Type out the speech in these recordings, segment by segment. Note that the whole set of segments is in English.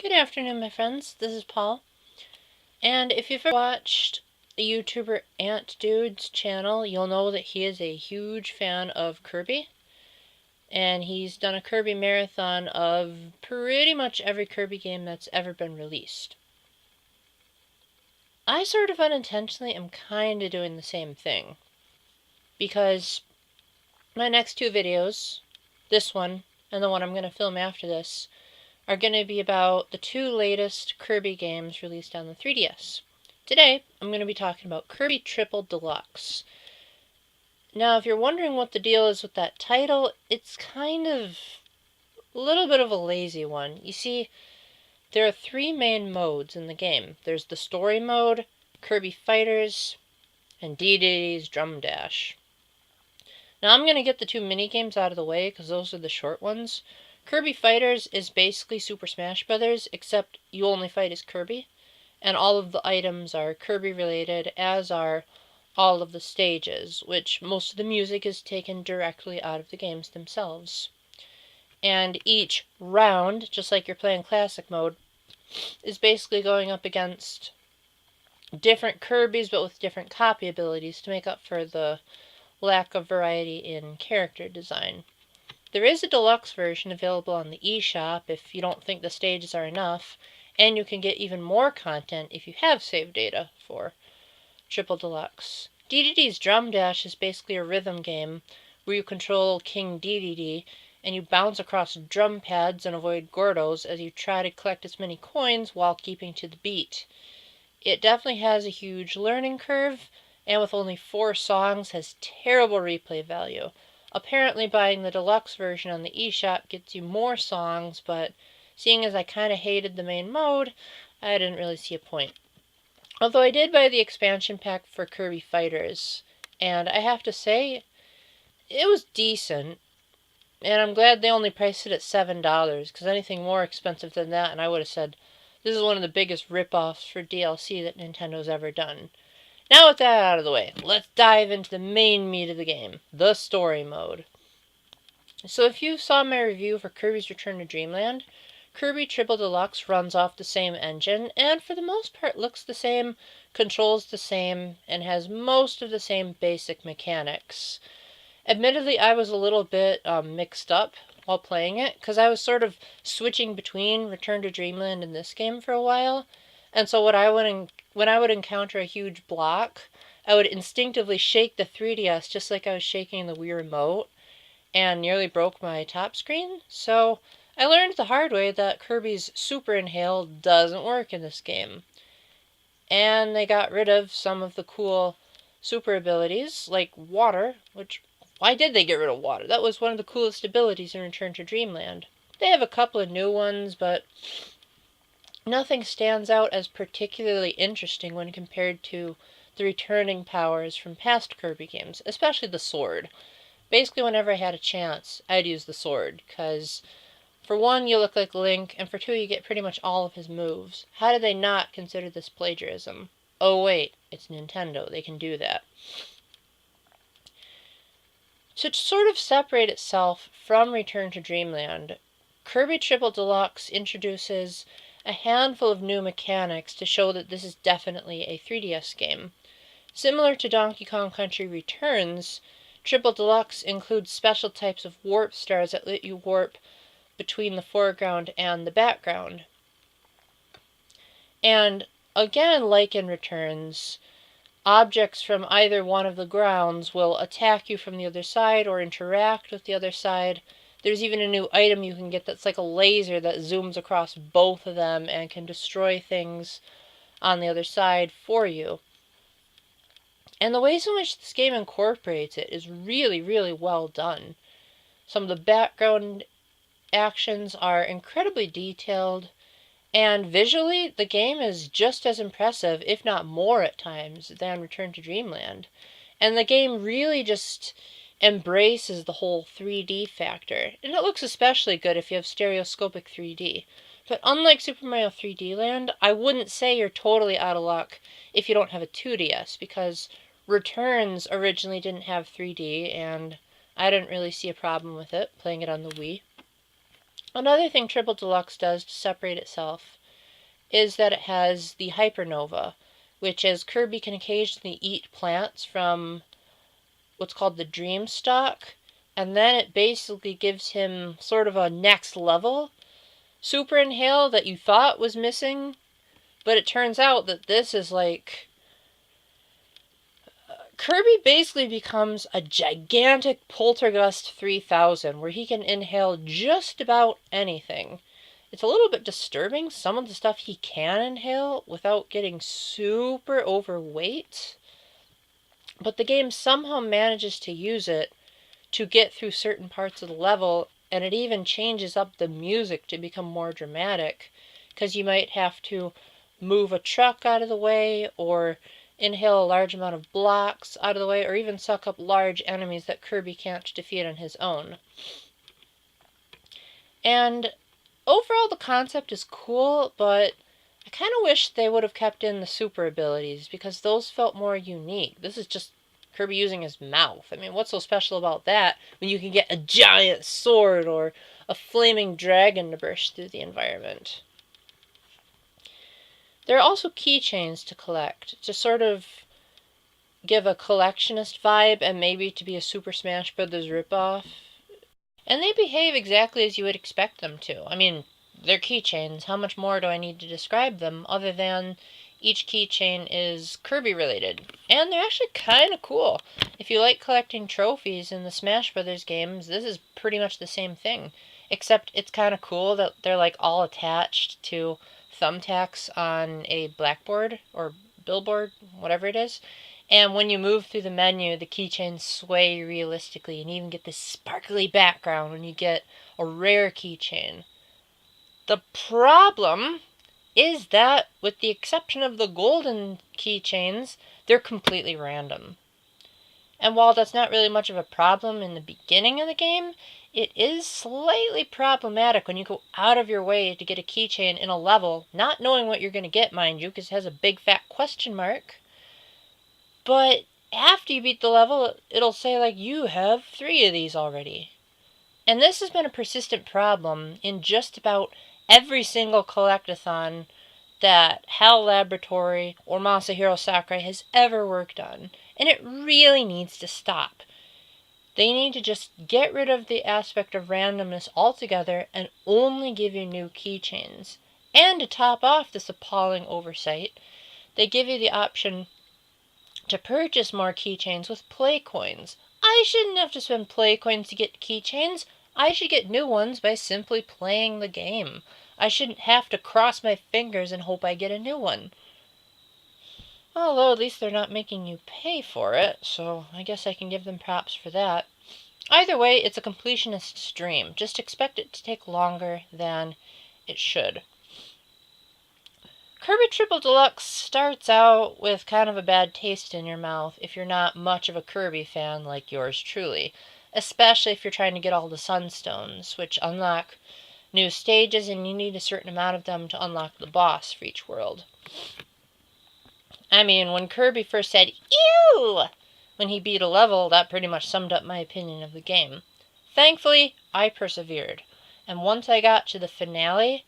Good afternoon, my friends. This is Paul. And if you've ever watched the YouTuber Ant Dude's channel, you'll know that he is a huge fan of Kirby. And he's done a Kirby marathon of pretty much every Kirby game that's ever been released. I sort of unintentionally am kind of doing the same thing. Because my next two videos, this one and the one I'm going to film after this, are going to be about the two latest Kirby games released on the 3DS. Today, I'm going to be talking about Kirby Triple Deluxe. Now, if you're wondering what the deal is with that title, it's kind of a little bit of a lazy one. You see, there are three main modes in the game. There's the story mode, Kirby Fighters, and DDD's Drum Dash. Now, I'm going to get the two mini-games out of the way because those are the short ones. Kirby Fighters is basically Super Smash Bros., except you only fight as Kirby, and all of the items are Kirby related, as are all of the stages, which most of the music is taken directly out of the games themselves. And each round, just like you're playing Classic Mode, is basically going up against different Kirbys but with different copy abilities to make up for the lack of variety in character design. There is a deluxe version available on the eShop if you don't think the stages are enough, and you can get even more content if you have save data for Triple Deluxe. DDD's Drum Dash is basically a rhythm game where you control King DDD and you bounce across drum pads and avoid Gordos as you try to collect as many coins while keeping to the beat. It definitely has a huge learning curve, and with only 4 songs has terrible replay value. Apparently buying the deluxe version on the eShop gets you more songs, but seeing as I kind of hated the main mode, I didn't really see a point. Although I did buy the expansion pack for Kirby Fighters, and I have to say, it was decent. And I'm glad they only priced it at $7, because anything more expensive than that, and I would have said, this is one of the biggest rip-offs for DLC that Nintendo's ever done. Now with that out of the way, let's dive into the main meat of the game, the story mode. So if you saw my review for Kirby's Return to Dreamland, Kirby Triple Deluxe runs off the same engine, and for the most part looks the same, controls the same, and has most of the same basic mechanics. Admittedly, I was a little bit mixed up while playing it, because I was sort of switching between Return to Dreamland and this game for a while, and so when I would encounter a huge block, I would instinctively shake the 3DS just like I was shaking the Wii Remote, and nearly broke my top screen. So I learned the hard way that Kirby's Super Inhale doesn't work in this game. And they got rid of some of the cool super abilities, like water, which, why did they get rid of water? That was one of the coolest abilities in Return to Dreamland. They have a couple of new ones, but nothing stands out as particularly interesting when compared to the returning powers from past Kirby games, especially the sword. Basically, whenever I had a chance, I'd use the sword, because for one, you look like Link, and for two, you get pretty much all of his moves. How did they not consider this plagiarism? Oh wait, it's Nintendo, they can do that. To sort of separate itself from Return to Dreamland, Kirby Triple Deluxe introduces a handful of new mechanics to show that this is definitely a 3DS game. Similar to Donkey Kong Country Returns, Triple Deluxe includes special types of warp stars that let you warp between the foreground and the background. And again, like in Returns, objects from either one of the grounds will attack you from the other side or interact with the other side. There's even a new item you can get that's like a laser that zooms across both of them and can destroy things on the other side for you. And the ways in which this game incorporates it is really, really well done. Some of the background actions are incredibly detailed, and visually, the game is just as impressive, if not more at times, than Return to Dreamland. And the game really just embraces the whole 3D factor. And it looks especially good if you have stereoscopic 3D. But unlike Super Mario 3D Land, I wouldn't say you're totally out of luck if you don't have a 2DS, because Returns originally didn't have 3D, and I didn't really see a problem with it, playing it on the Wii. Another thing Triple Deluxe does to separate itself is that it has the Hypernova, which is Kirby can occasionally eat plants from what's called the Dream Stock, and then it basically gives him sort of a next level Super Inhale that you thought was missing, but it turns out that this is like Kirby basically becomes a gigantic Poltergust 3000 where he can inhale just about anything. It's a little bit disturbing, some of the stuff he can inhale without getting super overweight, but the game somehow manages to use it to get through certain parts of the level, and it even changes up the music to become more dramatic, because you might have to move a truck out of the way, or inhale a large amount of blocks out of the way, or even suck up large enemies that Kirby can't defeat on his own. And overall the concept is cool, but I kind of wish they would have kept in the super abilities, because those felt more unique. This is just Kirby using his mouth. I mean, what's so special about that when you can get a giant sword or a flaming dragon to burst through the environment? There are also keychains to collect to sort of give a collectionist vibe and maybe to be a Super Smash Bros. Ripoff. And they behave exactly as you would expect them to. I mean, they're keychains. How much more do I need to describe them other than each keychain is Kirby related? And they're actually kind of cool. If you like collecting trophies in the Smash Brothers games, this is pretty much the same thing. Except it's kind of cool that they're like all attached to thumbtacks on a blackboard or billboard, whatever it is. And when you move through the menu, the keychains sway realistically, and you even get this sparkly background when you get a rare keychain. The problem is that, with the exception of the golden keychains, they're completely random. And while that's not really much of a problem in the beginning of the game, it is slightly problematic when you go out of your way to get a keychain in a level, not knowing what you're going to get, mind you, because it has a big fat question mark. But after you beat the level, it'll say, like, you have 3 of these already. And this has been a persistent problem in just about every single collectathon that HAL Laboratory or Masahiro Sakurai has ever worked on. And it really needs to stop. They need to just get rid of the aspect of randomness altogether and only give you new keychains. And to top off this appalling oversight, they give you the option to purchase more keychains with play coins. I shouldn't have to spend play coins to get keychains. I should get new ones by simply playing the game. I shouldn't have to cross my fingers and hope I get a new one. Although at least they're not making you pay for it, so I guess I can give them props for that. Either way, it's a completionist's dream. Just expect it to take longer than it should. Kirby Triple Deluxe starts out with kind of a bad taste in your mouth if you're not much of a Kirby fan like yours truly, especially if you're trying to get all the Sunstones, which unlock new stages, and you need a certain amount of them to unlock the boss for each world. I mean, when Kirby first said, "Ew!" when he beat a level, that pretty much summed up my opinion of the game. Thankfully, I persevered, and once I got to the finale,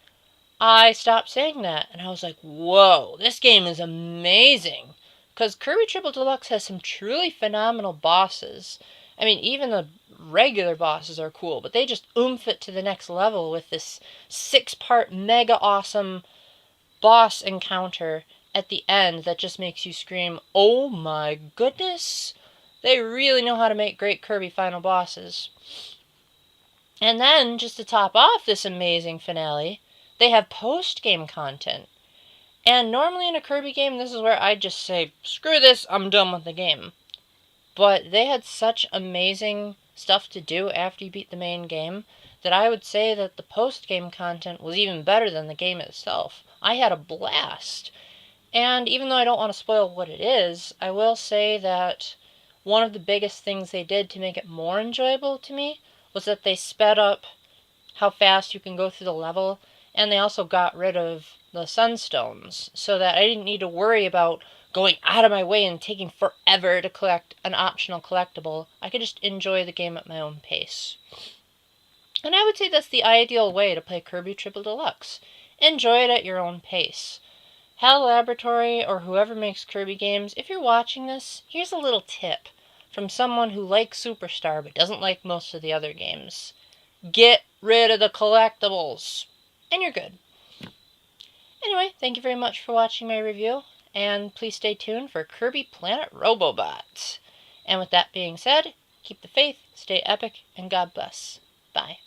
I stopped saying that, and I was like, whoa, this game is amazing. Because Kirby Triple Deluxe has some truly phenomenal bosses. I mean, even the regular bosses are cool, but they just oomph it to the next level with this 6-part mega awesome boss encounter at the end that just makes you scream, oh my goodness. They really know how to make great Kirby final bosses. And then, just to top off this amazing finale, they have post-game content. And normally in a Kirby game, this is where I'd just say, screw this, I'm done with the game. But they had such amazing stuff to do after you beat the main game that I would say that the post-game content was even better than the game itself. I had a blast. And even though I don't want to spoil what it is, I will say that one of the biggest things they did to make it more enjoyable to me was that they sped up how fast you can go through the level, and they also got rid of the sunstones, so that I didn't need to worry about going out of my way and taking forever to collect an optional collectible. I could just enjoy the game at my own pace. And I would say that's the ideal way to play Kirby Triple Deluxe. Enjoy it at your own pace. HAL Laboratory or whoever makes Kirby games, if you're watching this, here's a little tip from someone who likes Superstar but doesn't like most of the other games. Get rid of the collectibles, and you're good. Anyway, thank you very much for watching my review, and please stay tuned for Kirby Planet Robobot. And with that being said, keep the faith, stay epic, and God bless. Bye.